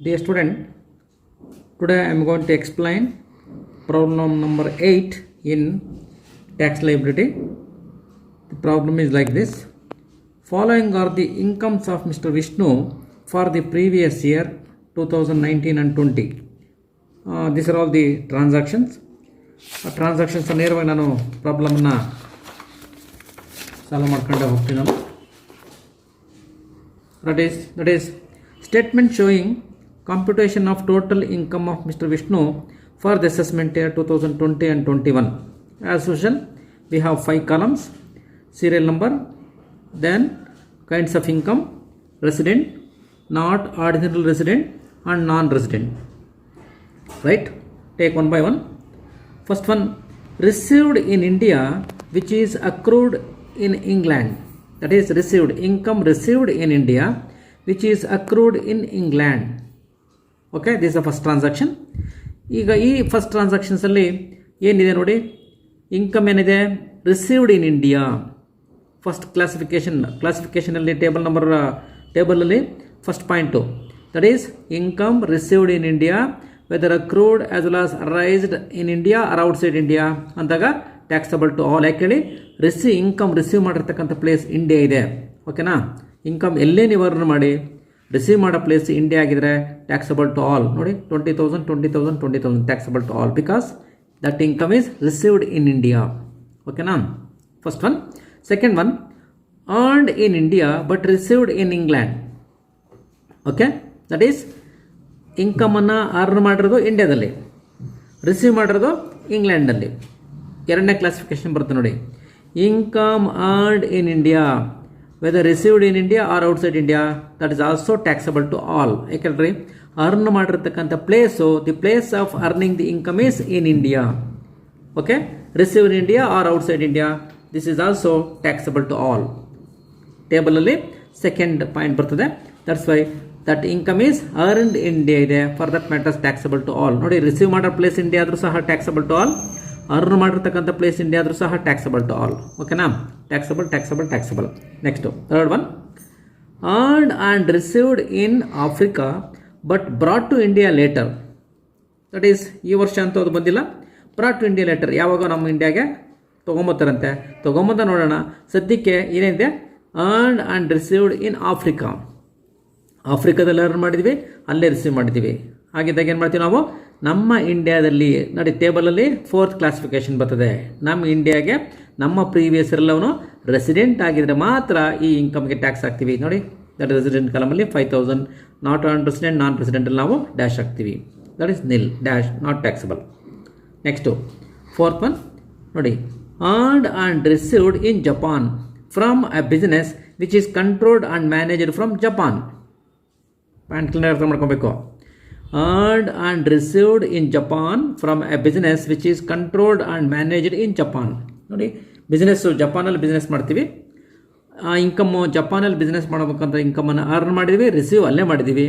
Dear student, today I am going to explain problem number 8 in tax liability. The problem is like this. Following are the incomes of Mr. Vishnu for the previous year 2019 and 20. These are all the transactions. Transactions ನೇರವಾಗಿ ನಾನು ಪ್ರಾಬ್ಲಮ್ನ solve ಮಾಡ್ಕೊಂಡು ಹೋಗ್ತೀನಿ ನಾನು. That is statement showing computation of total income of Mr. Vishnu for the assessment year 2020 and 21. As usual, we have 5 columns: serial number, then kinds of income, resident, not ordinary resident, and non-resident. Right? Take one by one. First one, received in India, which is accrued in England. That is received, income received in India, which is accrued in England. Okay, this is the first transaction. ಈಗ ಈ first ಟ್ರಾನ್ಸಾಕ್ಷನ್ಸಲ್ಲಿ ಏನಿದೆ ನೋಡಿ, income ಏನಿದೆ, received in India. First ಕ್ಲಾಸಿಫಿಕೇಷನಲ್ಲಿ ಟೇಬಲಲ್ಲಿ first point, that is income received in India whether accrued as well as arised in India or outside India ಅಂದಾಗ taxable to all. ಯಾಕೆ ಹೇಳಿ, ಇನ್ಕಮ್ ರಿಸೀವ್ ಮಾಡಿರ್ತಕ್ಕಂಥ ಪ್ಲೇಸ್ ಇಂಡಿಯಾ ಇದೆ. ಓಕೆನಾ, income ಎಲ್ಲೇ ನೀವು ಅರ್ನ್ ಮಾಡಿ ರಿಸೀವ್ ಮಾಡೋ ಪ್ಲೇಸ್ ಇಂಡಿಯಾ ಆಗಿದ್ರೆ ಟ್ಯಾಕ್ಸಬಲ್ ಟು ಆಲ್. ನೋಡಿ, 20,000 taxable to all because that income is received in India. ಓಕೆನಾ, first one. Second one, earned in India but received in England. Okay, that is ಇನ್ಕಮನ್ನು earn ಮಾಡಿರೋದು ಇಂಡಿಯಾದಲ್ಲಿ, receive ಮಾಡಿರೋದು ಇಂಗ್ಲೆಂಡಲ್ಲಿ. ಎರಡನೇ classification ಬರುತ್ತೆ ನೋಡಿ, income earned in India whether received in India or outside India, that is also taxable to all. ಯಾಕಂದ್ರೆ earn ಮಾಡಿರ್ತಕ್ಕಂಥ place, the place of earning the income is in India. Okay, receive in India or outside India, this is also taxable to all. ಟೇಬಲಲ್ಲಿ second point ಬರ್ತದೆ. That's why that income is earned in India ಇದೆ, for that matters taxable to all. ನೋಡಿ, receive ಮಾಡೋ place India ಆದರೂ ಸಹ taxable to all, earn ಮಾಡಿರ್ತಕ್ಕಂಥ place India ಆದರೂ ಸಹ ಟ್ಯಾಕ್ಸಬಲ್ ಟು ಆಲ್. ಓಕೆನಾ, taxable. Next third one, earned and received in Africa but brought to India later. That is ಈ ವರ್ಷ ಅಂತೂ ಅದು ಬಂದಿಲ್ಲ, ಬ್ರಾಟ್ ಟು ಇಂಡಿಯಾ ಲೇಟರ್. ಯಾವಾಗ ನಮ್ಮ ಇಂಡಿಯಾಗೆ ತೊಗೊಂಬತ್ತಾರಂತೆ, ತೊಗೊಂಬಂದ ನೋಡೋಣ. ಸದ್ಯಕ್ಕೆ ಏನಿದೆ, earned and received in Africa. ಆಫ್ರಿಕಾದಲ್ಲಿ ಅರ್ನ್ ಮಾಡಿದ್ವಿ, ಅಲ್ಲೇ ರಿಸೀವ್ ಮಾಡಿದ್ದೀವಿ. ಹಾಗಿದ್ದಾಗ ಏನು ಮಾಡ್ತೀವಿ ನಾವು, ನಮ್ಮ ಇಂಡಿಯಾದಲ್ಲಿ ನೋಡಿ ಟೇಬಲಲ್ಲಿ ಫೋರ್ತ್ ಕ್ಲಾಸಿಫಿಕೇಶನ್ ಬರ್ತದೆ. ನಮ್ಮ ಇಂಡಿಯಾಗೆ ನಮ್ಮ ಪ್ರೀವಿಯಸ್ ಎಲ್ಲವೂ ರೆಸಿಡೆಂಟ್ ಆಗಿದ್ರೆ ಮಾತ್ರ ಈ ಇನ್ಕಮ್ಗೆ ಟ್ಯಾಕ್ಸ್ ಹಾಕ್ತೀವಿ. ನೋಡಿ, ದಟ್ ರೆಸಿಡೆಂಟ್ ಕಾಲಮಲ್ಲಿ 5,000, ನಾಟ್ ಆನ್ ರೆಸಿಡೆಂಟ್, ನಾನ್ ರೆಸಿಡೆಂಟಲ್ಲಿ ನಾವು ಡ್ಯಾಶ್ ಹಾಕ್ತೀವಿ. That is nil, dash, not taxable. Next fourth one ನೋಡಿ, earned and received in Japan from a business which is controlled and managed from Japan. Point clear ಅರ್ಥ ಮಾಡ್ಕೋಬೇಕು. earned and received in Japan from a business which is controlled and managed in Japan. ನೋಡಿ, business ಜಪಾನಲ್ಲಿ business ಮಾಡ್ತೀವಿ, ಆ income ಜಪಾನಲ್ಲಿ business ಮಾಡಬೇಕಂತ ಇನ್ಕಮನ್ನು earn ಮಾಡಿದ್ವಿ, receive ಅಲ್ಲೇ ಮಾಡಿದ್ದೀವಿ.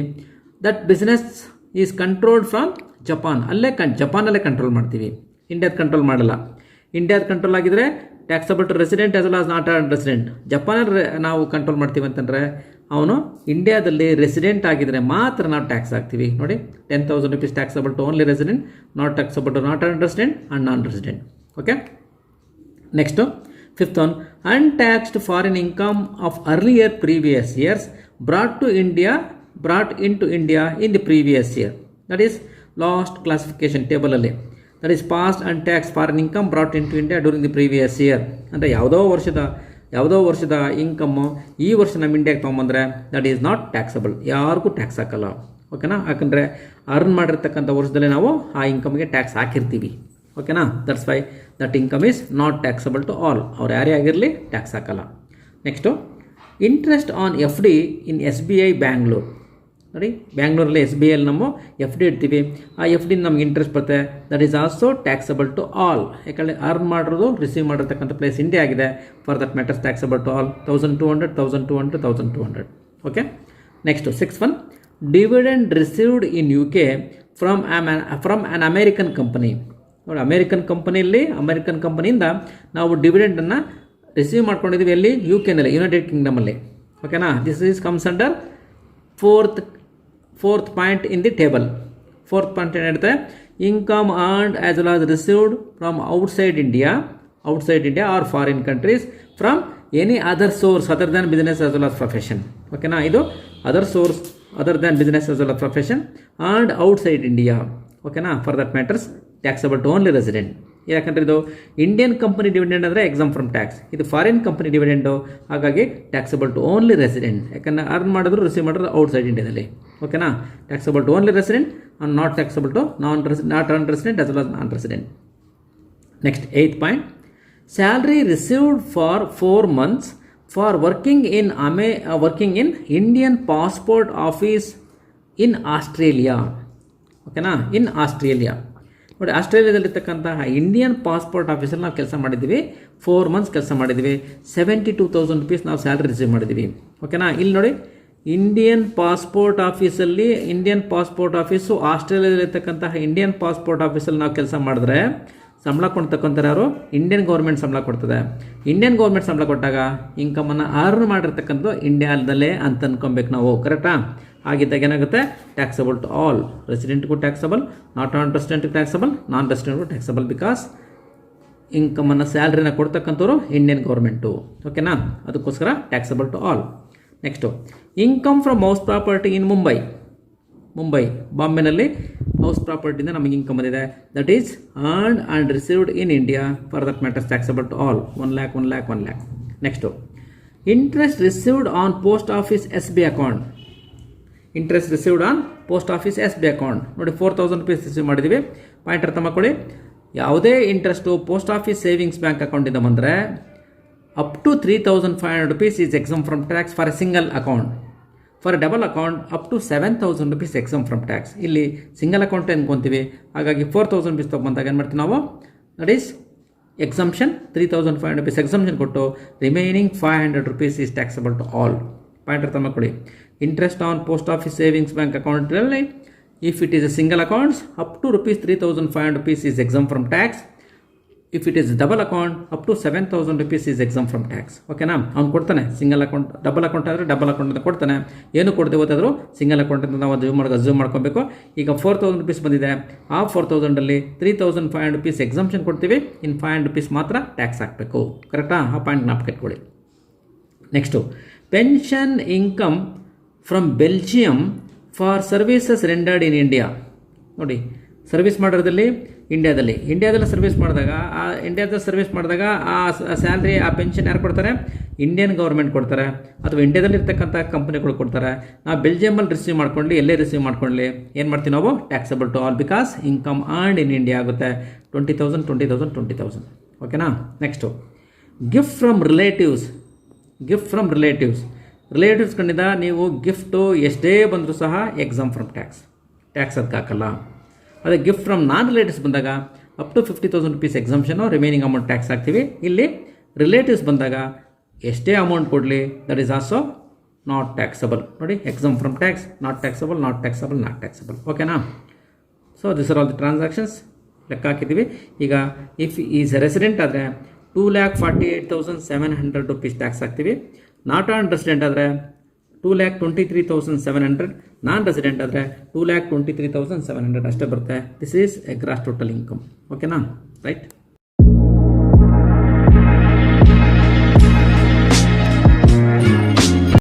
That business is controlled from Japan. ಅಲ್ಲೇ ಜಪಾನಲ್ಲೇ ಕಂಟ್ರೋಲ್ ಮಾಡ್ತೀವಿ, ಇಂಡಿಯಾದ ಕಂಟ್ರೋಲ್ ಮಾಡಲ್ಲ. ಇಂಡಿಯಾದ ಕಂಟ್ರೋಲ್ ಆಗಿದ್ರೆ taxable to resident as well as not resident. ಜಪಾನಲ್ಲಿ ನಾವು ಕಂಟ್ರೋಲ್ ಮಾಡ್ತೀವಿ ಅಂತಂದರೆ ಅವನು ಇಂಡಿಯಾದಲ್ಲಿ ರೆಸಿಡೆಂಟ್ ಆಗಿದ್ರೆ ಮಾತ್ರ ನಾವು ಟ್ಯಾಕ್ಸ್ ಹಾಕ್ತೀವಿ. ನೋಡಿ, 10,000 rupees taxable to only resident, not taxable to not resident and non resident. Okay, next fifth one, untaxed foreign income of earlier previous years brought in to India in the previous year. That is last classification ಟೇಬಲಲ್ಲಿ. That is past untaxed foreign income brought in to India during the previous year. ಅಂದರೆ ಯಾವುದೋ ವರ್ಷದ income ಈ ವರ್ಷ ನಮ್ಮ ಇಂಡಿಯಾಗೆ ತೊಗೊಂಬಂದರೆ that is not taxable, ಯಾರಿಗೂ ಟ್ಯಾಕ್ಸ್ ಹಾಕಲ್ಲ. ಓಕೆನಾ, ಯಾಕಂದರೆ ಅರ್ನ್ ಮಾಡಿರ್ತಕ್ಕಂಥ ವರ್ಷದಲ್ಲೇ ನಾವು ಆ ಇನ್ಕಮ್ಗೆ ಟ್ಯಾಕ್ಸ್ ಹಾಕಿರ್ತೀವಿ. ಓಕೆನಾ, that's why that income is not taxable to all. ಅವ್ರು ಯಾರೇ ಆಗಿರಲಿ ಟ್ಯಾಕ್ಸ್ ಹಾಕಲ್ಲ. Next, interest on F D in SBI Bangalore. ನೋಡಿ, ಬ್ಯಾಂಗ್ಳೂರಲ್ಲಿ SBIಯಲ್ಲಿ ನಾವು ಎಫ್ ಡಿ ಇಡ್ತೀವಿ, ಆ ಎಫ್ ಡಿ ನಮ್ಗೆ ಇಂಟ್ರೆಸ್ಟ್ ಬರುತ್ತೆ. That is also taxable to all. ಯಾಕಂದರೆ ಅರ್ನ್ ಮಾಡಿರೋದು ರಿಸೀವ್ ಮಾಡಿರ್ತಕ್ಕಂಥ ಪ್ಲೇಸ್ ಇಂಡಿಯಾ ಆಗಿದೆ, for that matters taxable to all. 1,200. Okay, next 6th one, dividend received in UK from on American company. ನೋಡಿ, American ಕಂಪನಿಯಿಂದ ನಾವು ಡಿವಿಡೆಂಡನ್ನು receive ಮಾಡ್ಕೊಂಡಿದ್ದೀವಿ ಎಲ್ಲಿ, UK ಯುನೈಟೆಡ್ ಕಿಂಗ್ಡಮಲ್ಲಿ. ಓಕೆನಾ, this is comes under fourth point in the table. Fourth point ಏನಿರುತ್ತೆ, income earned as well as received from outside India or foreign countries from any other source other than business as well as profession. ಓಕೆನಾ, ಇದು other source other than business as well as profession earned outside India. ಓಕೆನಾ, for that matters taxable to only resident. ಯಾಕಂದರೆ ಇದು Indian company dividend ಅಂದರೆ exempt from tax, ಇದು foreign company dividend, ಹಾಗಾಗಿ taxable to only resident. ಯಾಕಂದರೆ earn ಮಾಡಿದ್ರು receive ಮಾಡಿದ್ರು outside ಇಂಡಿಯಾದಲ್ಲಿ. ಓಕೆನಾ, taxable to only resident and not taxable to non resident as well as non resident. Next 8th point, salary received for 4 months for working in Indian passport office in Australia. ಓಕೆನಾ, in Australia. ನೋಡಿ, ಆಸ್ಟ್ರೇಲಿಯಾದಲ್ಲಿರ್ತಕ್ಕಂತಹ Indian passport ಆಫೀಸಲ್ಲಿ ನಾವು ಕೆಲಸ ಮಾಡಿದ್ದೀವಿ, 4 months ಕೆಲಸ ಮಾಡಿದ್ದೀವಿ, 72,000 rupees ನಾವು salary receive ಮಾಡಿದ್ದೀವಿ. ಓಕೆನಾ, ಇಲ್ಲಿ ನೋಡಿ, ಇಂಡಿಯನ್ ಪಾಸ್ಪೋರ್ಟ್ ಆಫೀಸು ಆಸ್ಟ್ರೇಲಿಯಾದಲ್ಲಿರ್ತಕ್ಕಂತಹ ಇಂಡಿಯನ್ ಪಾಸ್ಪೋರ್ಟ್ ಆಫೀಸಲ್ಲಿ ನಾವು ಕೆಲಸ ಮಾಡಿದ್ರೆ ಸಂಬಳ ಕೊಡ್ತಕ್ಕಂಥ ಯಾರು, ಇಂಡಿಯನ್ ಗೌರ್ಮೆಂಟ್ ಸಂಬಳ ಕೊಡ್ತದೆ. ಇಂಡಿಯನ್ ಗೌರ್ಮೆಂಟ್ ಸಂಬಳ ಕೊಟ್ಟಾಗ ಇನ್ಕಮನ್ನು ಅರ್ನ್ ಮಾಡಿರ್ತಕ್ಕಂಥದ್ದು ಇಂಡಿಯಾದಲ್ಲೇ ಅಂತ ಅನ್ಕೊಬೇಕು ನಾವು. ಕರೆಕ್ಟಾ? ಆಗಿದ್ದಾಗ ಏನಾಗುತ್ತೆ, ಟ್ಯಾಕ್ಸಬಲ್ ಟು ಆಲ್, ರೆಸಿಡೆಂಟ್ಗೂ ಟ್ಯಾಕ್ಸಬಲ್, ನಾಟ್ ನಾನ್ ರೆಸಿಡೆಂಟ್ಗೂ ಟ್ಯಾಕ್ಸಬಲ್, ನಾನ್ ರೆಸಿಡೆಂಟ್ಗೂ ಟ್ಯಾಕ್ಸಬಲ್, ಬಿಕಾಸ್ ಇನ್ಕಮನ್ನು ಸ್ಯಾಲ್ರಿನ ಕೊಡ್ತಕ್ಕಂಥವ್ರು ಇಂಡಿಯನ್ ಗೌರ್ಮೆಂಟು. ಓಕೆನಾ, ಅದಕ್ಕೋಸ್ಕರ taxable to all. Next, income from house property in Mumbai, ಬಾಂಬೆನಲ್ಲಿ ಹೌಸ್ ಪ್ರಾಪರ್ಟಿಯಿಂದ ನಮಗೆ ಇನ್ಕಮ್ ಬಂದಿದೆ, that is earned and received in India, for that matters taxable to all, 1 lakh. Next, interest received on post office SB account, interest received on post office SB account. ನೋಡಿ, 4,000 rupees receive ಮಾಡಿದ್ದೀವಿ. Point ಅರ್ಥ ಮಾಡ್ಕೊಳ್ಳಿ, ಯಾವುದೇ interest post office savings bank ಅಕೌಂಟಿಂದ ಬಂದರೆ up to 3,500 rupees is exempt from tax for a single account. For double account up to 7,000 rupees exempt from tax. ಇಲ್ಲಿ single account ಅನ್ಕೊಂತೀವಿ, ಹಾಗಾಗಿ 4,000 rupees ತೊಗೊಂಡಾಗ ಏನು ಮಾಡ್ತೀವಿ ನಾವು, that is exemption 3,500 rupees exemption ಕೊಟ್ಟು remaining 500 rupees is taxable to all. Point ಅರ್ಥ ಮಾಡ್ಕೊಳ್ಳಿ, interest on post office savings bank ಅಕೌಂಟಲ್ಲಿ if it is a single accounts up to ₹3,500 rupees is exempt from tax. If it is double account up to 7,000 rupees is exempt from tax. ಓಕೆನಾ, ಅವ್ನು ಕೊಡ್ತಾನೆ. Single account, double account ಆದರೆ double account ಅಂತ ಕೊಡ್ತಾನೆ. ಏನು ಕೊಡ್ತೇವೆ ಗೊತ್ತಾದರೂ single account ಅಂತ ನಾವು ಅಸ್ಯೂಮ್ ಮಾಡ್ಕೊಬೇಕು. ಈಗ 4,000 rupees ಬಂದಿದೆ, ಆ 4,000ಅಲ್ಲಿ 3,500 rupees ಎಕ್ಸಮ್ಷನ್ ಕೊಡ್ತೀವಿ, ಇನ್ನು 500 rupees ಮಾತ್ರ ಟ್ಯಾಕ್ಸ್ ಹಾಕಬೇಕು. ಕರೆಕ್ಟಾ? ಆ ಪಾಯಿಂಟ್ ಜ್ಞಾಪಕ ಇಟ್ಕೊಳ್ಳಿ. Next, pension income from Belgium for services rendered in India. ನೋಡಿ, ಸರ್ವಿಸ್ ಮಾಡೋದ್ರಲ್ಲಿ ಇಂಡಿಯಾದಲ್ಲಿ ಸರ್ವಿಸ್ ಮಾಡಿದಾಗ ಆ ಸ್ಯಾಲ್ರಿ, ಆ ಪೆನ್ಷನ್ ಯಾರು ಕೊಡ್ತಾರೆ? ಇಂಡಿಯನ್ ಗೌರ್ಮೆಂಟ್ ಕೊಡ್ತಾರೆ, ಅಥವಾ ಇಂಡಿಯಾದಲ್ಲಿ ಇರ್ತಕ್ಕಂಥ ಕಂಪನಿಗಳು ಕೊಡ್ತಾರೆ. ನಾವು ಬೆಲ್ಜಿಯಮಲ್ಲಿ ರಿಸೀವ್ ಮಾಡ್ಕೊಂಡು ಎಲ್ಲೇ ರಿಸೀವ್ ಮಾಡ್ಕೊಳ್ಳಿ, ಏನು ಮಾಡ್ತೀವಿ ನಾವು, taxable to all, because income earned in India ಆಗುತ್ತೆ. 20,000. ಓಕೆನಾ? ನೆಕ್ಸ್ಟು, ಗಿಫ್ಟ್ ಫ್ರಮ್ ರಿಲೇಟಿವ್ಸ್ ಕಂಡಿದ್ದ ನೀವು ಗಿಫ್ಟು ಎಷ್ಟೇ ಬಂದರೂ ಸಹ ಎಕ್ಸಾಮ್ ಫ್ರಮ್ ಟ್ಯಾಕ್ಸ್ ಅದಕ್ಕೆ ಹಾಕಲ್ಲ. ಅದೇ ಗಿಫ್ಟ್ ಫ್ರಮ್ ನಾನ್ ರಿಲೇಟಿವ್ಸ್ ಬಂದಾಗ up to 50,000 rupees exemption, remaining amount tax ಹಾಕ್ತೀವಿ. ಇಲ್ಲಿ ರಿಲೇಟಿವ್ಸ್ ಬಂದಾಗ ಎಷ್ಟೇ ಅಮೌಂಟ್ ಕೊಡಲಿ, that is also not taxable. ನೋಡಿ, exempt from tax, not taxable. ಓಕೆನಾ? So this are all the transactions ಲೆಕ್ಕ ಹಾಕಿದ್ದೀವಿ. ಈಗ ಇಫ್ ಈಸ್ ರೆಸಿಡೆಂಟ್ ಆದರೆ 2,48,700 rupees ಟ್ಯಾಕ್ಸ್ ಹಾಕ್ತೀವಿ. ನಾಟ್ ಆನ್ ರೆಸಿಡೆಂಟ್ ಆದರೆ 2,23,700, ನಾನ್ ರೆಸಿಡೆಂಟ್ ಆದರೆ 2,23,700 ಅಷ್ಟೇ ಬರುತ್ತೆ. This is a gross total income. ಓಕೆನಾ? ರೈಟ್.